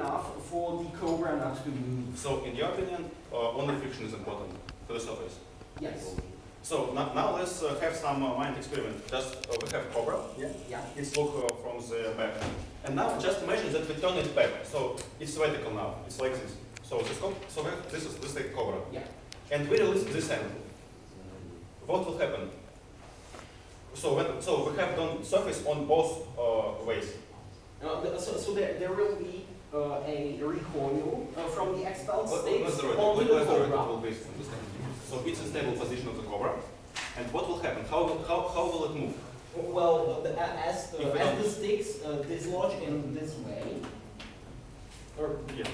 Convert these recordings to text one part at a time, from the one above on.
enough for the cobra not to move. So, in your opinion, only friction is important for the surface. Yes. So now let's have some mind experiment. Just we have cobra. Yeah. Yeah. It's look from the back. And now just imagine that we turn it back. So it's vertical now. It's like this. So this is the cobra. Yeah. And we release this end. What will happen? So we have done surface on both ways. So there will be a recoil from the expelled state What's the onto the cobra. will be? So it's a stable position of the cobra. And what will happen? How will it move? Well, as the sticks dislodge in this way, or yeah.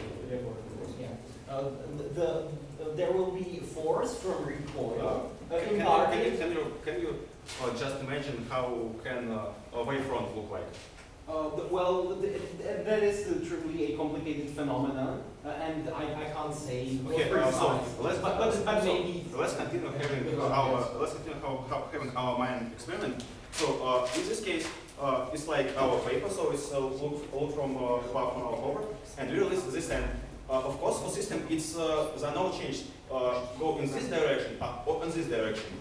There will be force from recoil. Can you just imagine how can a wavefront look like? That is truly a complicated phenomenon, and I can't say. Okay, so maybe let's continue having our mind experiment. So in this case, it's like our paper, so it's look from above on our cover, and we release this end. Of course, for system, it's there no change. Go in this direction or in this direction,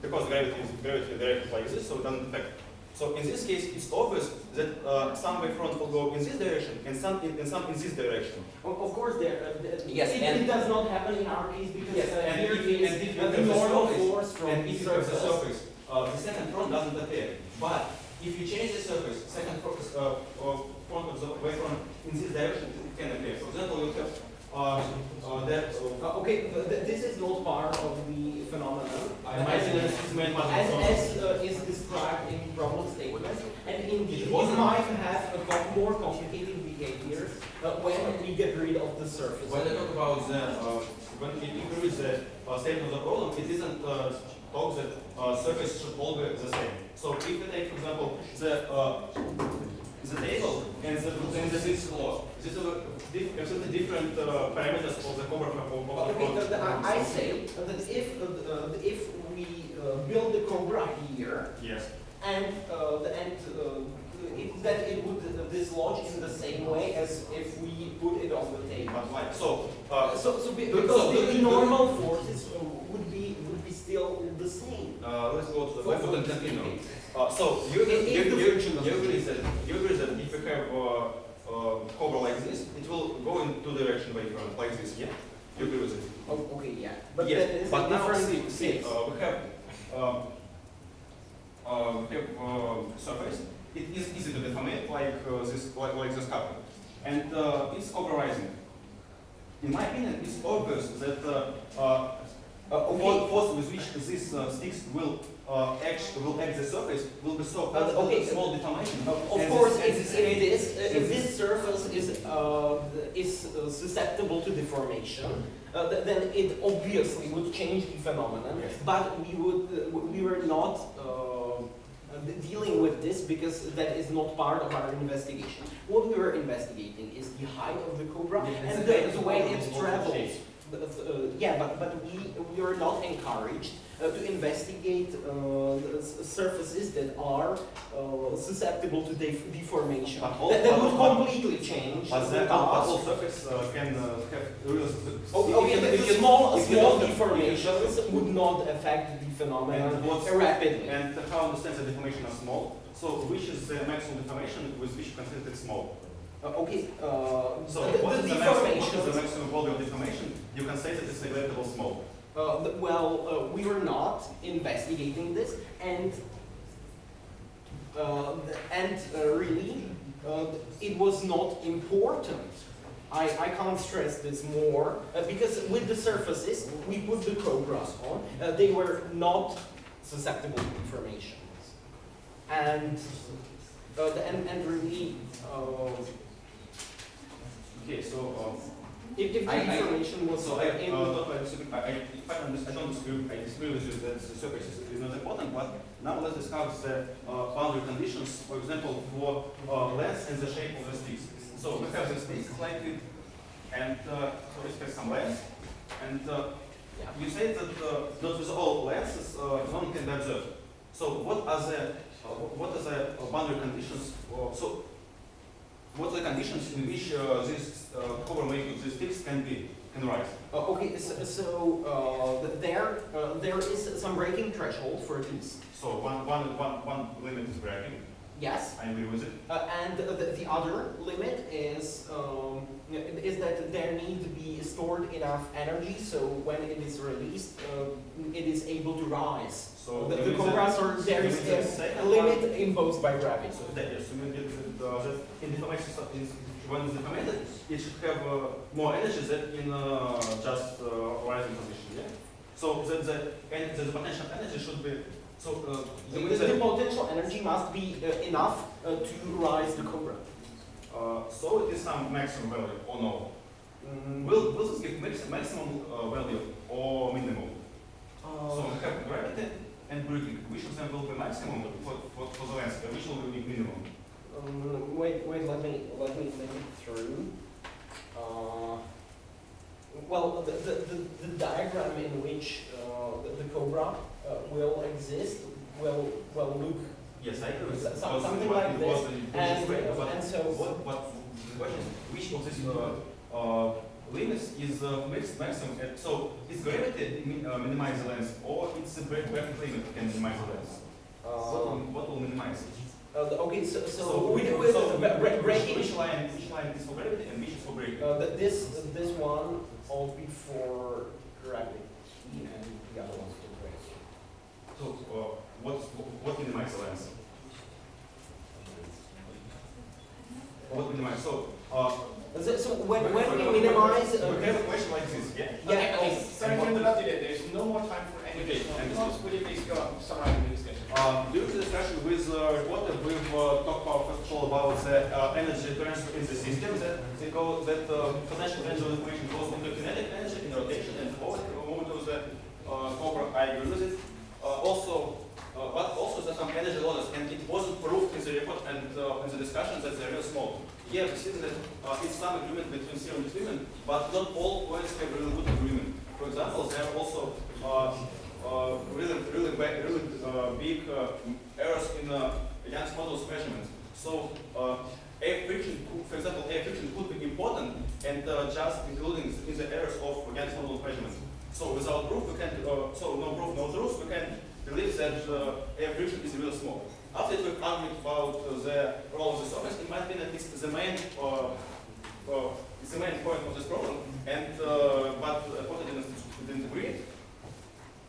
because gravity directed like this, so it doesn't affect. So in this case, it's obvious that some wavefront will go in this direction and some in this direction. Of course, yes, it does not happen in our case because yes, if the normal force from the surface, the second front doesn't appear. But if you change the surface, second front of the wavefront in this direction, it can appear. For example, you have okay, this is not part of the phenomenon as is described in problem statement, and indeed it might have a more complicated behavior when we get rid of the surface. When I talk about when we increase the statement of the problem, it isn't talk that surface should all be the same. So if we take, for example, the table and this law, these are absolutely different parameters of the cover of I say that if we build the cobra here, yes, and that it would dislodge in the same way as if we put it on the table. But why? Because the normal forces would be still the same. Let's go to the left and continue. So you agree that if you have cobra like this, it will go in two direction wavefront like this, yeah? You agree with it? Oh, okay, yeah. But yes, that is but now different. see, we have surface. It is easy to deformate like this couple, and it's cobra-rising. In my opinion, it's obvious that force with which these sticks will act the surface will be so small deformation. Of course, if this surface is susceptible to deformation, then it obviously would change the phenomenon. Yes. But we were not dealing with this because that is not part of our investigation. What we were investigating is the height of the cobra and the way it travels. But we are not encouraged to investigate surfaces that are susceptible to deformation. That would completely change. But the whole surface can have the small deformations would not affect the phenomenon rapidly. And how to understand the deformation are small? So which is the maximum deformation with which you consider it small? So what is the maximum volume of deformation? You can say that it's neglectable small. We were not investigating this, and really, it was not important. I can't stress this more because with the surfaces we put the cobras on, they were not susceptible to deformation, and really. Okay, so if the deformation was I disagree with you that the surface is not important, but now let's discuss the boundary conditions, for example, for length and the shape of the sticks. So we have the sticks like it, and so it has some length, and you say that not with all lengths zone can be observed. So what are the boundary conditions? What are the conditions in which these cobra making the sticks can rise. Okay, there is some breaking threshold for these. So one limit is breaking. Yes. I agree with it. And the other limit is that there need to be stored enough energy, so when it is released, it is able to rise. So the cobras are there is a limit imposed by gravity. So that yes, so maybe that in deformation is when it's deformated, it should have more energy than in just rising position. Yeah. So the potential energy should be the potential energy must be enough to rise the cobra. So it is some maximum value or no? Will this give maximum value or minimum? So we have gravity and breaking. Which of them will be maximum for the length? Which will be minimum? Wait. Let me think it through. Well, the diagram in which the cobra will exist will look. Yes, I agree. Something like this. And so what the question is, which of these limits is maximum? So is gravity minimize the length, or it's the breaking limit can minimize the length? What will minimize it? Okay, so we do with breaking. Which line is for gravity and which is for breaking? This one will be for gravity, and the other one's for breaking. So what minimizes the length? What minimize? So when we minimize, we have a question like this. Yeah. Okay. Sorry to interrupt you there. There's no more time for any additional response. Would you please go on? Summarize the discussion. During the discussion with reporter, we've talked about first of all about the energy transfer in the system. That potential energy of information goes into kinetic energy in rotation and movement of the cobra. I agree with it. But also there's some energy losses, and it wasn't proved in the report and in the discussion that they're real small. Yeah, we see that it's some agreement between zero and agreement, but not all points have really good agreement. For example, there are also really big errors in Young's model's measurements. So air friction, for example, air friction could be important, and just including in the errors of Young's model measurements. So without proof, we can so no proof, no truth, we can believe that air friction is really small. After we've argued about the role of the surface, in my opinion, it's the main point of this problem, and but Potter didn't agree.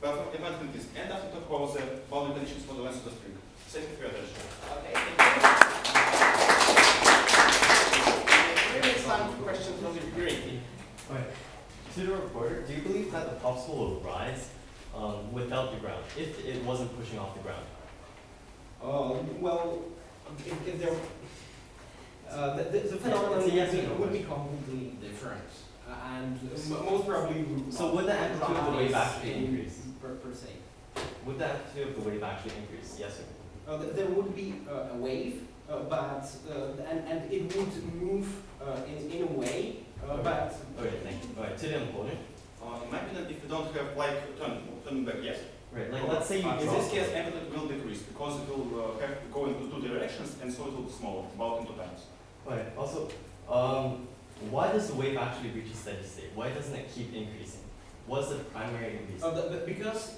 But in my opinion, it is. And after talk about the boundary conditions for the length of the string. Thank you for your attention. Okay. It's time for questions from the community. Right. To the reporter, do you believe that the popsicle will rise without the ground, if it wasn't pushing off the ground? Well, if there, the phenomenon would be completely different, and most probably. So would the amplitude of the wave actually increase? Per se. Would the amplitude of the wave actually increase? Yes or no? There would be a wave, but and it would move in a way, but. Okay, thank you. Alright, to the opponent. In my opinion, if you don't have like turning back, yes. Right, like let's say you in drop. this case, amplitude will decrease because it will have to go into two directions, and so it will be smaller, about in 2 times. Right. Also, why does the wave actually reach a steady state? Why doesn't it keep increasing? What's the primary reason? Because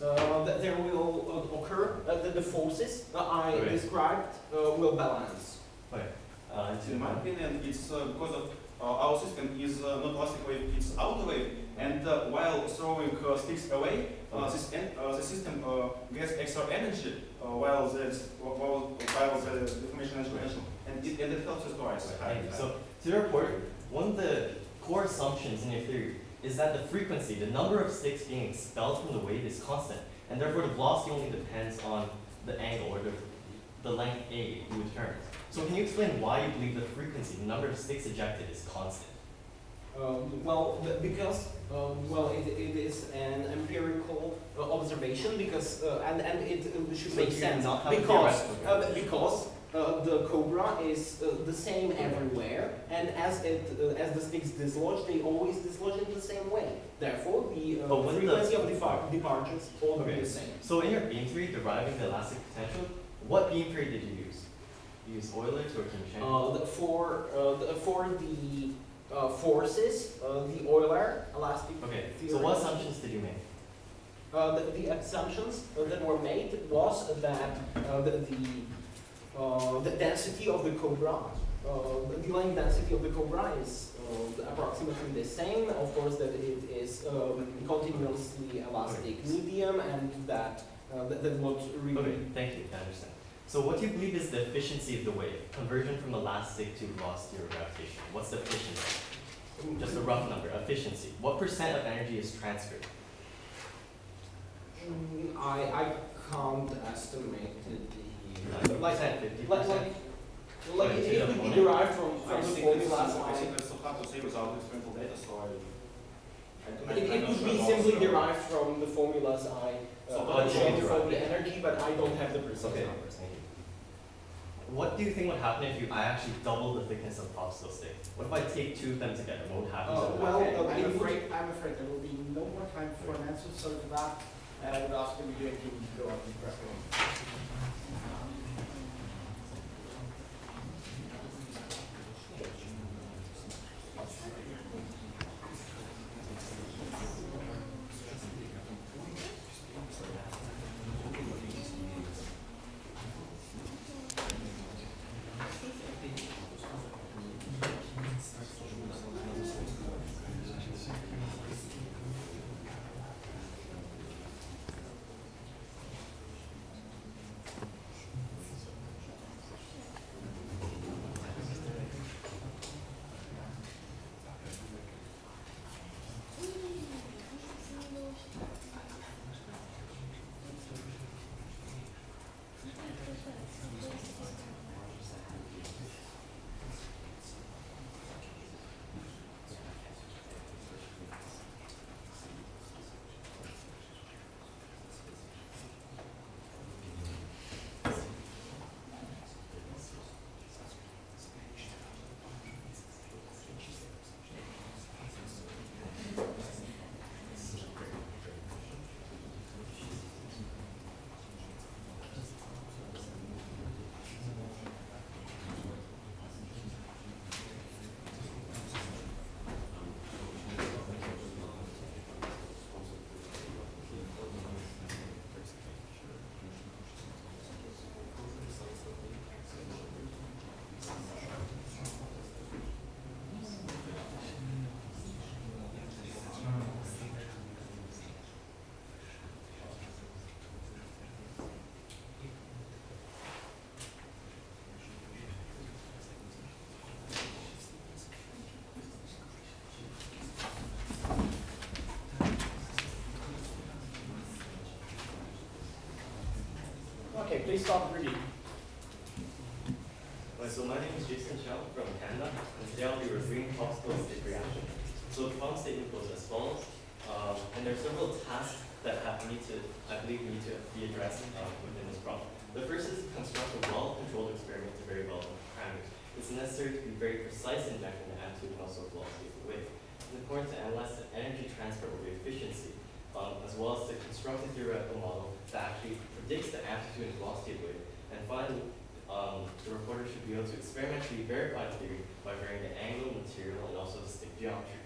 there will occur the forces I Right. described will balance. Right. In my opinion, it's because of our system is not elastic wave, it's outer wave, and while throwing sticks away, the system gets extra energy while the deformation energy, and it helps us to rise. Thank you. So, to the report, one of the core assumptions in your theory is that the frequency, the number of sticks being expelled from the wave is constant, and therefore the velocity only depends on the angle or the length A you determine. So can you explain why you believe the frequency, the number of sticks ejected, is constant? Because it is an empirical observation, because and it should So make do you sense not have a because theoretical the cobra is the same everywhere, and as the sticks dislodge, they always dislodge in the same way. Therefore, the frequency of departures all be the same. So in your beam theory, deriving the elastic potential, what beam theory did you use? You used Euler's or Kim Chen? For the forces, the Euler elastic Okay, theory. so what assumptions did you make? The assumptions that were made was that the density of the cobra, the length density of the cobra is approximately the same. Of course, that it is continuously elastic medium, and that would really. Okay, thank you, I understand. So what do you believe is the efficiency of the wave? Conversion from elastic to velocity or gravitation. What's the efficiency? Just a rough number, efficiency. What percent of energy is transferred? I can't estimate the 90%, like 50%? it could be derived from I the think formulas. it's so hard to say without experimental data, so I It not could sure be about simply the- derived from the formulas I So showed how for the energy, but I don't have the precise Okay. numbers. Thank you. What do you think would happen if I actually double the thickness of the popsicle stick? What if I take two of them together? What would happen to them? well, Okay, it I'm would- afraid there will be no more time for an answer, so for that, and I would ask the media to go up and press on. Okay, please stop reading. So my name is Jason Chow from Canada, and today I'll be reviewing popsicle stick reaction. So the problem statement goes as follows, and there are several tasks that I believe need to be addressed within this problem. The first is to construct a well-controlled experiment to vary well parameters. It's necessary to be very precise in measuring the amplitude and also velocity of the wave. It's important to analyze the energy transfer or wave efficiency, as well as to construct a theoretical model that actually predicts the amplitude and velocity of the wave. And finally, the reporter should be able to experimentally verify the theory by varying the angle, material, and also the stick geometry.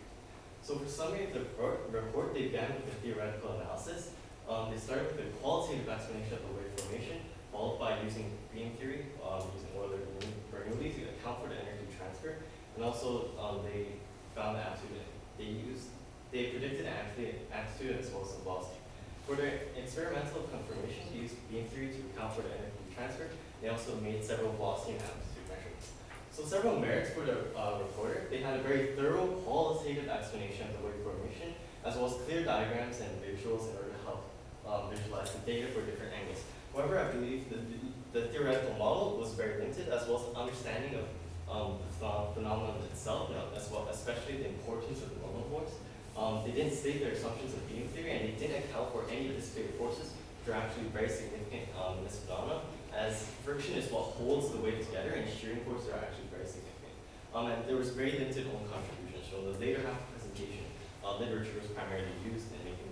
So for summary of the report, they began with a theoretical analysis. They started with a qualitative explanation of the wave formation, followed by using beam theory, using Euler-Bernoulli to account for the energy transfer, and also they found the amplitude. They predicted the amplitude as well as the velocity. For their experimental confirmation, they used beam theory to account for the energy transfer. They also made several velocity and amplitude measurements. So several merits for the reporter. They had a very thorough qualitative explanation of the wave formation, as well as clear diagrams and visuals in order to help visualize the data for different angles. However, I believe the theoretical model was very limited, as well as understanding of the phenomenon itself, as well, especially the importance of the normal force. They didn't state their assumptions of beam theory, and they didn't account for any anticipated forces, which are actually very significant in this phenomenon, as friction is what holds the wave together, and shearing forces are actually very significant. And there was very limited own contributions. So the later half of the presentation, literature was primarily used in making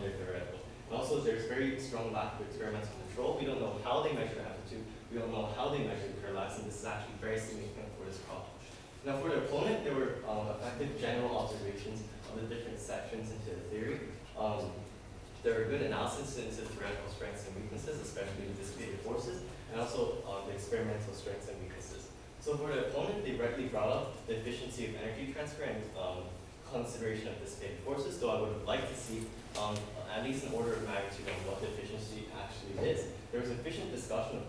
their theoretical. And also, there's very strong lack of experimental control. We don't know how they measure amplitude. We don't know how they measure parallax, and this is actually very significant for this problem. Now for the opponent, there were effective general observations of the different sections into the theory. There were good analysis into theoretical strengths and weaknesses, especially the dissipated forces, and also the experimental strengths and weaknesses. So for the opponent, they rightly brought up the efficiency of energy transfer and consideration of dissipated forces, though I would have liked to see at least an order of magnitude on what the efficiency actually is. There was efficient discussion of a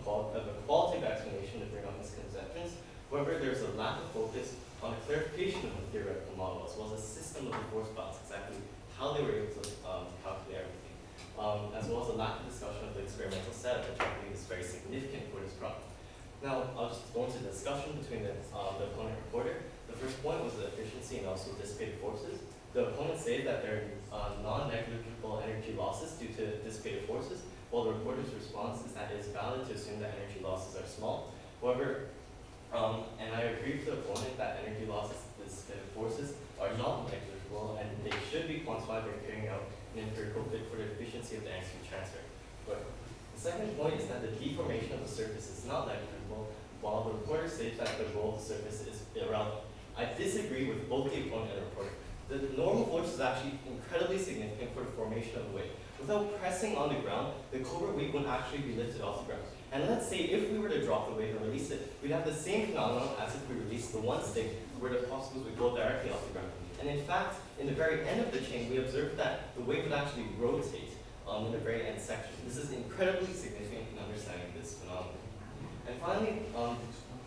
qualitative explanation to bring up misconceptions. However, there's a lack of focus on a clarification of the theoretical model, as well as a system of the force balance, exactly how they were able to calculate everything, as well as a lack of discussion of the experimental setup, which I believe is very significant for this problem. Now, I'll just go into the discussion between the opponent and reporter. The first point was the efficiency and also dissipated forces. The opponent stated that there are non-negligible energy losses due to dissipated forces, while the reporter's response is that it is valid to assume that energy losses are small. However, and I agree with the opponent that energy losses, dissipated forces, are not negligible and they should be quantified by carrying out an empirical fit for the efficiency of the energy transfer. But the second point is that the deformation of the surface is not negligible, while the reporter states that the role of the surface is irrelevant. I disagree with both the opponent and the reporter. The normal force is actually incredibly significant for the formation of the weight. Without pressing on the ground, the covert weight wouldn't actually be lifted off the ground. And let's say if we were to drop the weight and release it, we'd have the same phenomenon as if we released the one stick where the particles would go directly off the ground. And in fact, in the very end of the chain, we observed that the weight would actually rotate in the very end section. This is incredibly significant in understanding this phenomenon. And finally,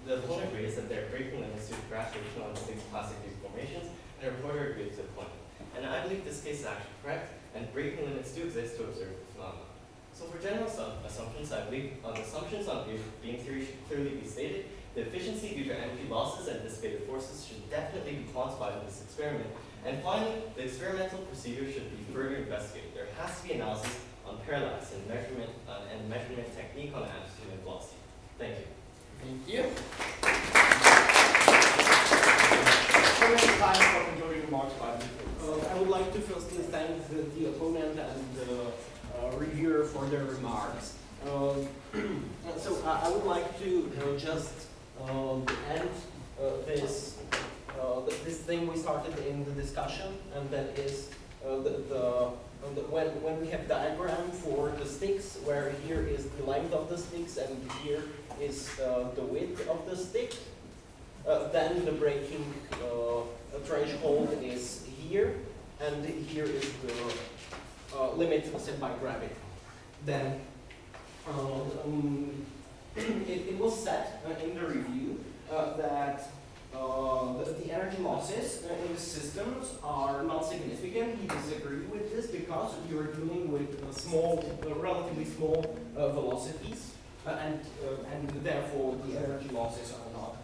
the opponent raised that there are breaking limits to graduation on distinct plastic deformations, and the reporter agreed to the point. And I believe this case is actually correct, and breaking limits do exist to observe the phenomenon. So for general assumptions, I believe the assumptions on beam theory should clearly be stated. The efficiency due to energy losses and dissipated forces should definitely be quantified in this experiment. And finally, the experimental procedure should be further investigated. There has to be analysis on parallax and measurement technique on amplitude and velocity. Thank you. Thank you. Time for concluding remarks by the I would like to firstly thank the opponent and the reviewer for their remarks. So I would like to just end this thing we started in the discussion, and that is when we have diagram for the sticks, where here is the length of the sticks and here is the width of the stick, then the breaking threshold is here, and here is the limit set by gravity. Then it was said in the review that the energy losses in the systems are not significant. We disagree with this because we are dealing with small, relatively small velocities, and therefore the energy losses are not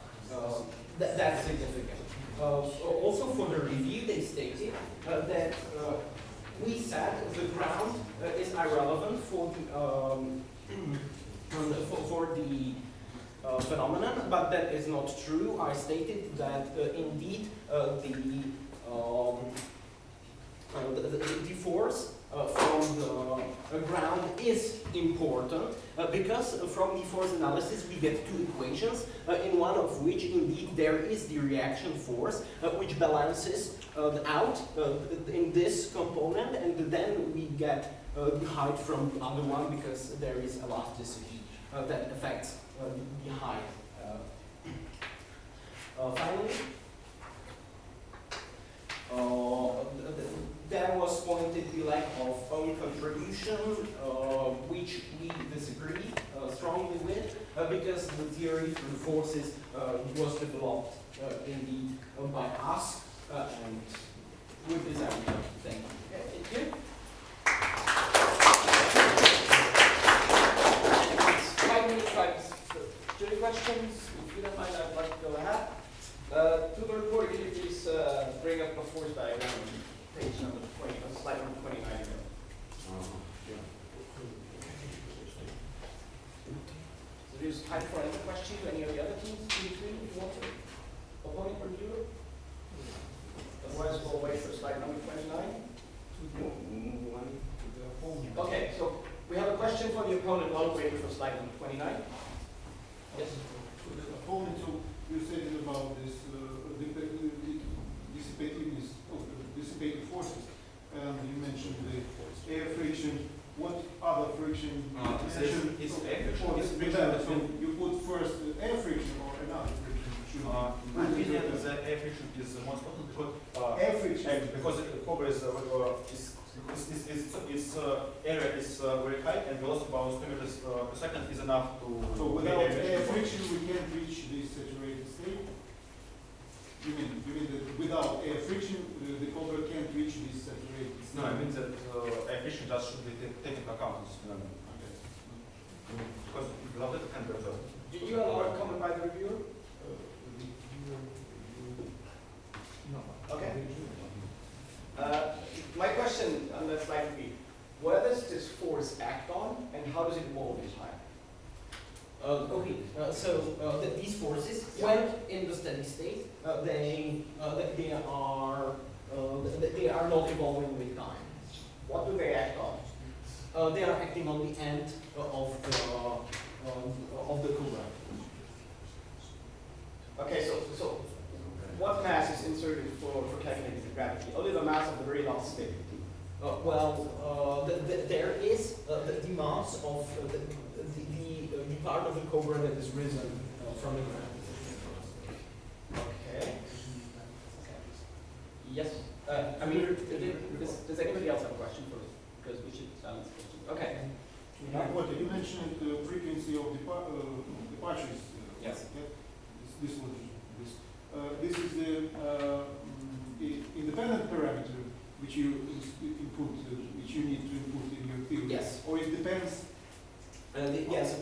that significant. Also for the review, they stated that we said the ground is irrelevant for the phenomenon, but that is not true. I stated that indeed the force from the ground is important because from the force analysis we get two equations, in one of which indeed there is the reaction force which balances out in this component, and then we get the height from the other one because there is elasticity that affects the height. Finally, there was pointed the lack of own contribution, which we disagree strongly with, because the theory through forces was developed indeed by us, and with this I would like to thank you. Thank you. It's 5 minutes time to the questions. If you don't mind, I'd like to go ahead. To the report, could you please bring up the force diagram on page number 20, slide number 29 again. So there's time for any question to any of the other teams in between if you want to. Opponent reviewer? Otherwise, we'll wait for slide number 29. Okay, so we have a question for the opponent while waiting for slide number 29. Yes? The opponent, so you said about this friction is more important because Air friction. because the cobra is its area is very high and velocity about 2 meters per second is enough to. So without air friction, we can't reach this saturated state? You mean that without air friction, the cobra can't reach this saturated state? No, I mean that air friction just should be taken into account in this phenomenon. Okay. Because without it, it can't be observed. Do you allow a comment by the reviewer? Okay. My question on that slide would be, what does this force act on and how does it evolve in time? Okay, these forces, Yeah. when in the steady state, they are not evolving with time. What do they act on? They are acting on the end of the cobra. Okay, so what mass is inserted for calculating the gravity? Only the mass of the very last state. There is the mass of the part of the cobra that is risen from the ground. Okay. Yes. I mean, does anybody else have a question for us? Because we should silence questions. Okay. What you mentioned the frequency of departures. Yes. This is the independent parameter which you input, which you need to input in your theory. Yes. Or it depends. Yes,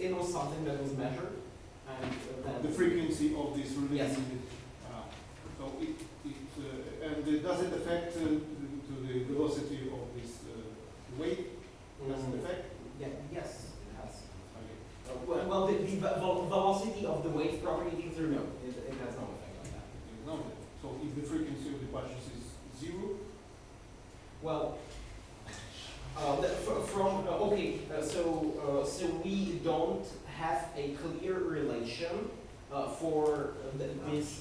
it was something that was measured, and then The frequency of this related. Yes. So and does it affect to the velocity of this weight? Does it affect? yes, it has. Okay. Well, the velocity of the wave propagating through, no, it has no effect on that. No. So if the frequency of departures is 0, Well, so we don't have a clear relation for this.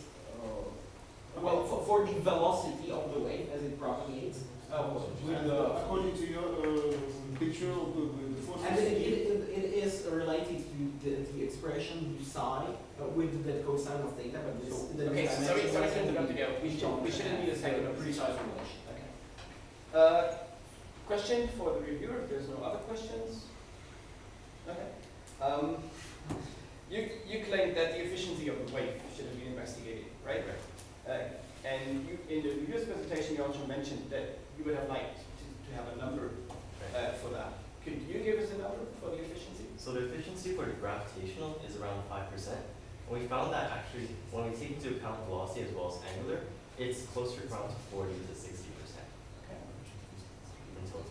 For the velocity of the wave as it propagates with the. according to your picture of the forces. And it is related to the expression psi with the cosine of theta, but this. Okay, so sorry to interrupt you. We shouldn't need a second of precise relation. Okay. Question for the reviewer, if there's no other questions? Okay. You claimed that the efficiency of the wave should have been investigated, right? And you, in the review's presentation, you also mentioned that you would have liked to have a number for that. Could you give us a number for the efficiency? So the efficiency for the gravitational is around 5%. And we found that actually, when we take into account velocity as well as angular, it's closer around to 40 to 60%. Okay. Until